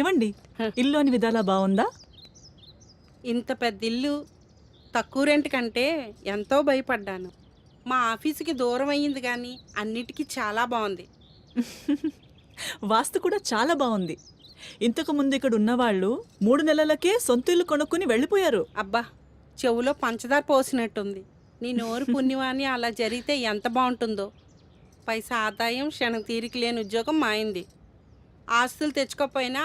ఏమండి, ఇల్లు అని విధాలా బాగుందా? ఇంత పెద్ద ఇల్లు తక్కువ రెంట్ కంటే ఎంతో భయపడ్డాను. మా ఆఫీసుకి దూరం అయ్యింది కానీ అన్నిటికీ చాలా బాగుంది. వాస్తు కూడా చాలా బాగుంది. ఇంతకు ముందు ఇక్కడ ఉన్నవాళ్ళు 3 నెలలకే సొంత ఇల్లు కొనుక్కుని వెళ్ళిపోయారు. అబ్బా, చెవులో పంచదార పోసినట్టుంది. నీ నోరు పుణ్యమాని అలా జరిగితే ఎంత బాగుంటుందో. పైసా ఆదాయం, క్షణం తీరిక లేని ఉద్యోగం మాయింది. ఆస్తులు తెచ్చుకోకపోయినా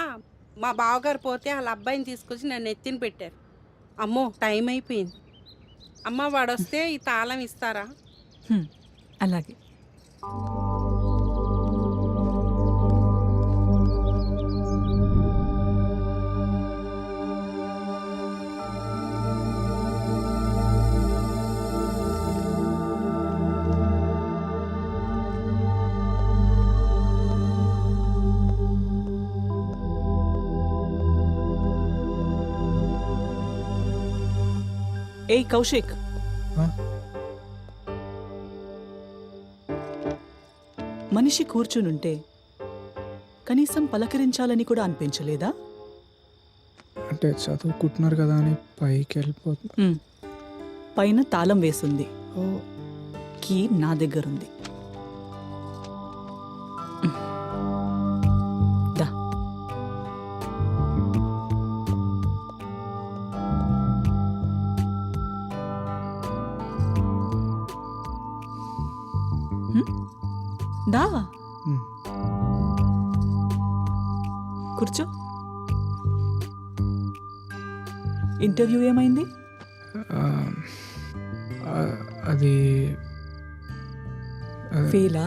మా బావగారు పోతే వాళ్ళ అబ్బాయిని తీసుకొచ్చి నన్ను ఎత్తిన పెట్టారు. అమ్మో, టైం అయిపోయింది. అమ్మ, వాడొస్తే ఈ తాళం ఇస్తారా? అలాగే. ఏయ్ కౌశిక్, మనిషి కూర్చునుంటే కనీసం పలకరించాలని కూడా అనిపించలేదా? అంటే చదువుకుంటున్నారు కదా అని పైకి వెళ్ళిపోతుంది. పైన తాళం వేసుంది, కీ నా దగ్గరుంది. దా. దా, కూర్చో. ఇంటర్వ్యూ ఏమైంది? అది ఫెయిలా?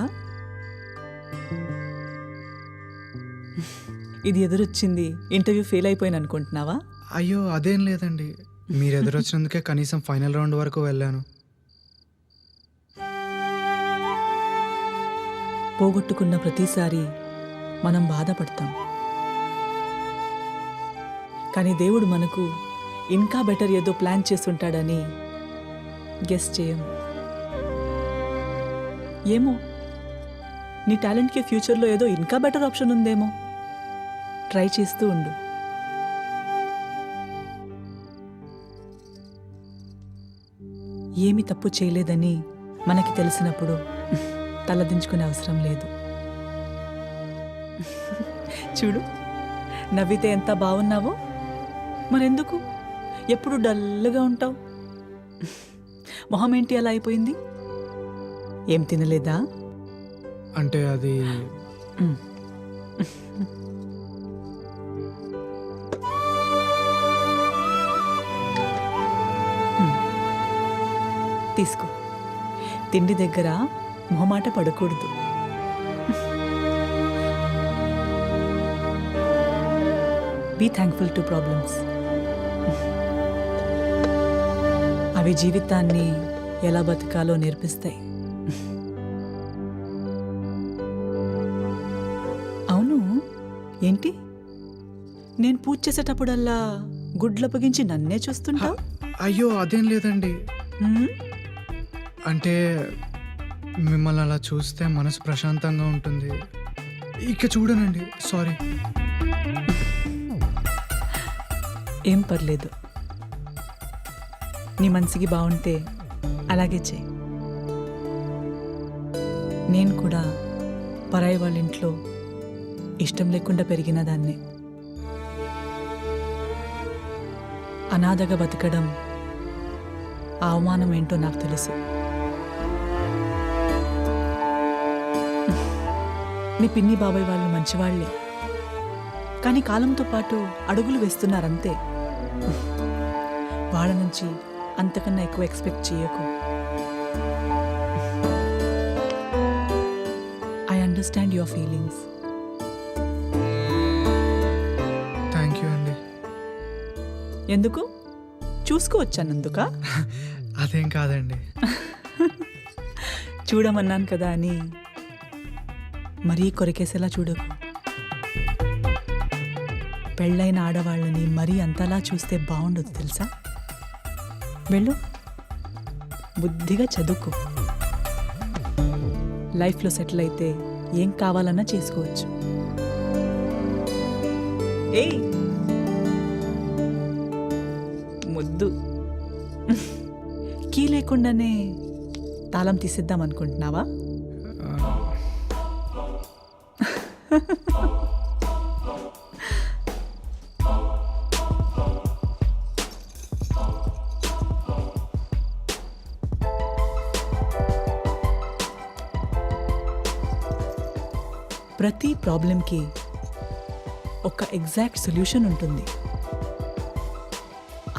ఇది ఎదురొచ్చింది ఇంటర్వ్యూ ఫెయిల్ అయిపోయాను అనుకుంటున్నావా? అయ్యో అదేం లేదండి, మీరు ఎదురొచ్చినందుకే కనీసం ఫైనల్ రౌండ్ వరకు వెళ్ళాను. పోగొట్టుకున్న ప్రతిసారి మనం బాధపడతాం, కానీ దేవుడు మనకు ఇంకా బెటర్ ఏదో ప్లాన్ చేస్తుంటాడని గెస్ చేయం. ఏమో, నీ టాలెంట్కి ఫ్యూచర్లో ఏదో ఇంకా బెటర్ ఆప్షన్ ఉందేమో. ట్రై చేస్తూ ఉండు. ఏమి తప్పు చేయలేదని మనకి తెలిసినప్పుడు తలదించుకునే అవసరం లేదు. చూడు, నవ్వితే ఎంత బాగున్నావో. మరెందుకు ఎప్పుడు డల్గా ఉంటావు? మొహం ఏంటి అలా అయిపోయింది? ఏం తినలేదా? అంటే అది తీసుకో. తిండి దగ్గర మొహమాట పడకూడదు. Be thankful to problems. అవి జీవితాన్ని ఎలా బతకాలో నేర్పిస్తాయి. అవును, ఏంటి నేను పూజ చేసేటప్పుడల్లా గుడ్లప్పగించి నన్నే చూస్తుంటా? అయ్యో అదేం లేదండి, అంటే మిమ్మల్ని అలా చూస్తే మనసు ప్రశాంతంగా ఉంటుంది. ఇక చూడనండి, సారీ. ఏం పర్లేదు, నీ మనసుకి బాగుంటే అలాగే చెయ్యి. నేను కూడా పరాయి వాళ్ళ ఇంట్లో ఇష్టం లేకుండా పెరిగిన దాన్నే. అనాథగా బతకడం ఆ అవమానం ఏంటో నాకు తెలుసు. మీ పిన్ని బాబాయ్ వాళ్ళు మంచివాళ్లే, కానీ కాలంతో పాటు అడుగులు వేస్తున్నారంతే. వాళ్ళ నుంచి అంతకన్నా ఎక్కువ ఎక్స్పెక్ట్ చేయకు. I understand your feelings. Thank you అండి. ఎందుకు? చూసుకోవచ్చానందుక? అదేం కాదండి. చూడమన్నాను కదా అని మరీ కొరికేసేలా చూడకు. పెళ్ళైన ఆడవాళ్ళని మరీ అంతలా చూస్తే బాగుండదు తెలుసా? వెళ్ళు, బుద్ధిగా చదువుకో. లైఫ్లో సెటిల్ అయితే ఏం కావాలన్నా చేసుకోవచ్చు. ఏయ్ ముద్దు. కీ లేకుండానే తాళం తీసిద్దాం అనుకుంటున్నావా? ప్రతి ప్రాబ్లంకి ఒక ఎగ్జాక్ట్ సొల్యూషన్ ఉంటుంది.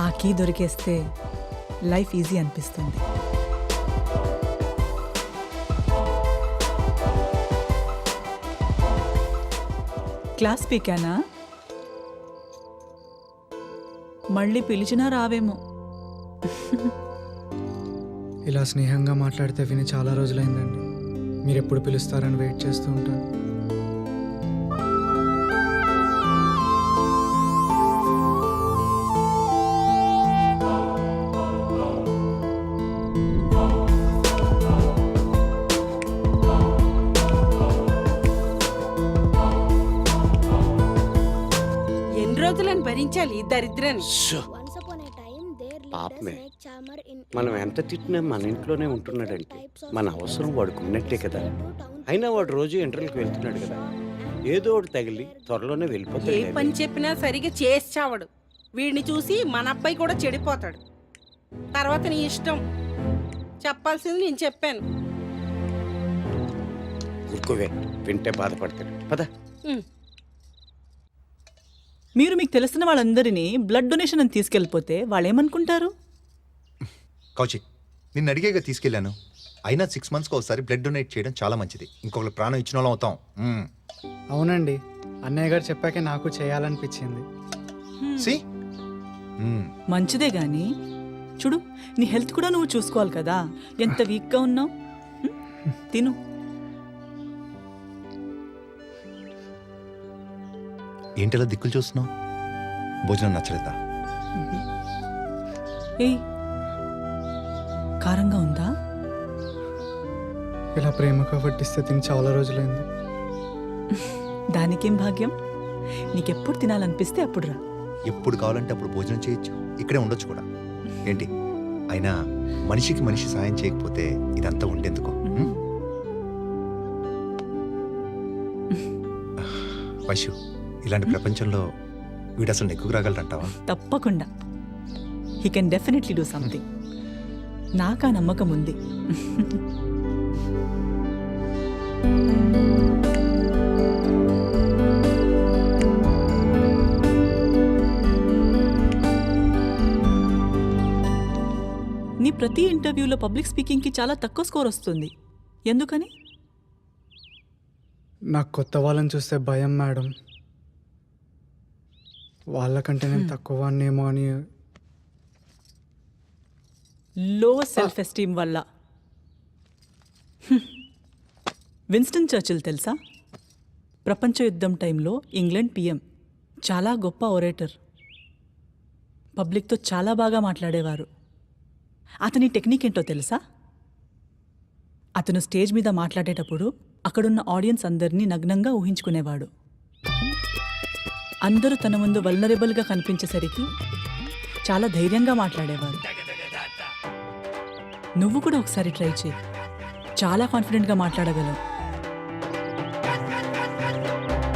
ఆ కీ దొరికేస్తే లైఫ్ ఈజీ అనిపిస్తుంది. క్లాస్ పీకానా? మళ్ళీ పిలిచినా రావేమో. ఇలా స్నేహంగా మాట్లాడితే విని చాలా రోజులైందండి. మీరు ఎప్పుడు పిలుస్తారని వెయిట్ చేస్తూ ఉంటాను. ఎన్ని రోజులని భరించాలి ఈ దరిద్రాన్ని? Once upon a time, there lived a పాపమే. snake charmer in మనం ఎంత తిట్టినా మన ఇంట్లోనే ఉంటున్నాడంటే మన అవసరం వాడికి ఉన్నట్టే కదా. అయినా వాడు రోజు ఇంటర్వ్యూకి వెళ్తున్నాడు కదా, ఏదో ఒకటి తగిలి త్వరలోనే ఏ వెళ్ళిపోతాడు. పని చెప్పినా సరిగా చేసి చావడు. వీడిని చూసి మన అబ్బాయి కూడా చెడిపోతాడు. తర్వాత నీ ఇష్టం. చెప్పాల్సింది నేను చెప్పాను. ఊరుకోవే, వింటే బాధపడతాడు. పద. ఉమ్. మీరు మీకు తెలిసిన వాళ్ళందరినీ బ్లడ్ డొనేషన్ అని తీసుకెళ్ళిపోతే వాళ్ళు ఏమనుకుంటారు? కౌశిక్, నిన్ను అడిగేగా తీసుకెళ్ళాను. అయినా 6 monthsకి ఒకసారి బ్లడ్ డొనేట్ చేయడం చాలా మంచిది. ఇంకొకరు ప్రాణం ఇచ్చిన వాళ్ళం అవుతాం. అవునండి, అన్నయ్య గారు చెప్పాకే నాకు చేయాలనిపించింది. సి మంచిదే గాని చూడు, నీ హెల్త్ కూడా నువ్వు చూసుకోవాలి కదా. ఎంత వీక్గా ఉన్నావు. తిను. ఏంటిలా దిక్కులు చూస్తున్నావు? భోజనం నచ్చలేదా? ఏయ్ కారంగా ఉందా? ఇలా ప్రేమగా వడ్డిస్తే తిని చాలా రోజులైంది. దానికేం భాగ్యం. నీకెప్పుడు తినాలనిపిస్తే అప్పుడు రా. ఎప్పుడు కావాలంటే అప్పుడు భోజనం చేయొచ్చు. ఇక్కడే ఉండొచ్చు కూడా. ఏంటి, అయినా మనిషికి మనిషి సాయం చేయకపోతే ఇదంతా ఉండేందుకు? వైశ్యు, ఇలాంటి ప్రపంచంలో వీడు అసలు నెక్కుకు రాగలరంటావా? తప్పకుండా. He can definitely do something. నాకా నమ్మకం ఉంది. నీ ప్రతి ఇంటర్వ్యూలో పబ్లిక్ స్పీకింగ్కి చాలా తక్కువ స్కోర్ వస్తుంది. ఎందుకని? నాకు కొత్త వాళ్ళని చూస్తే భయం మేడం. వాళ్ళకంటే నేను తక్కువ వాడినేమో అని. లో సెల్ఫ్ ఎస్టీమ్ వల్ల. విన్స్టన్ చర్చిల్ తెలుసా? ప్రపంచ యుద్ధం టైంలో ఇంగ్లాండ్ పిఎం. చాలా గొప్ప ఒరేటర్. పబ్లిక్తో చాలా బాగా మాట్లాడేవారు. అతని టెక్నిక్ ఏంటో తెలుసా? అతను స్టేజ్ మీద మాట్లాడేటప్పుడు అక్కడున్న ఆడియన్స్ అందరినీ నగ్నంగా ఊహించుకునేవాడు. అందరూ తన ముందు వల్నరబుల్గా కనిపించేసరికి చాలా ధైర్యంగా మాట్లాడేవారు. నువ్వు కూడా ఒకసారి ట్రై చేయి. చాలా కాన్ఫిడెంట్గా మాట్లాడగలవు.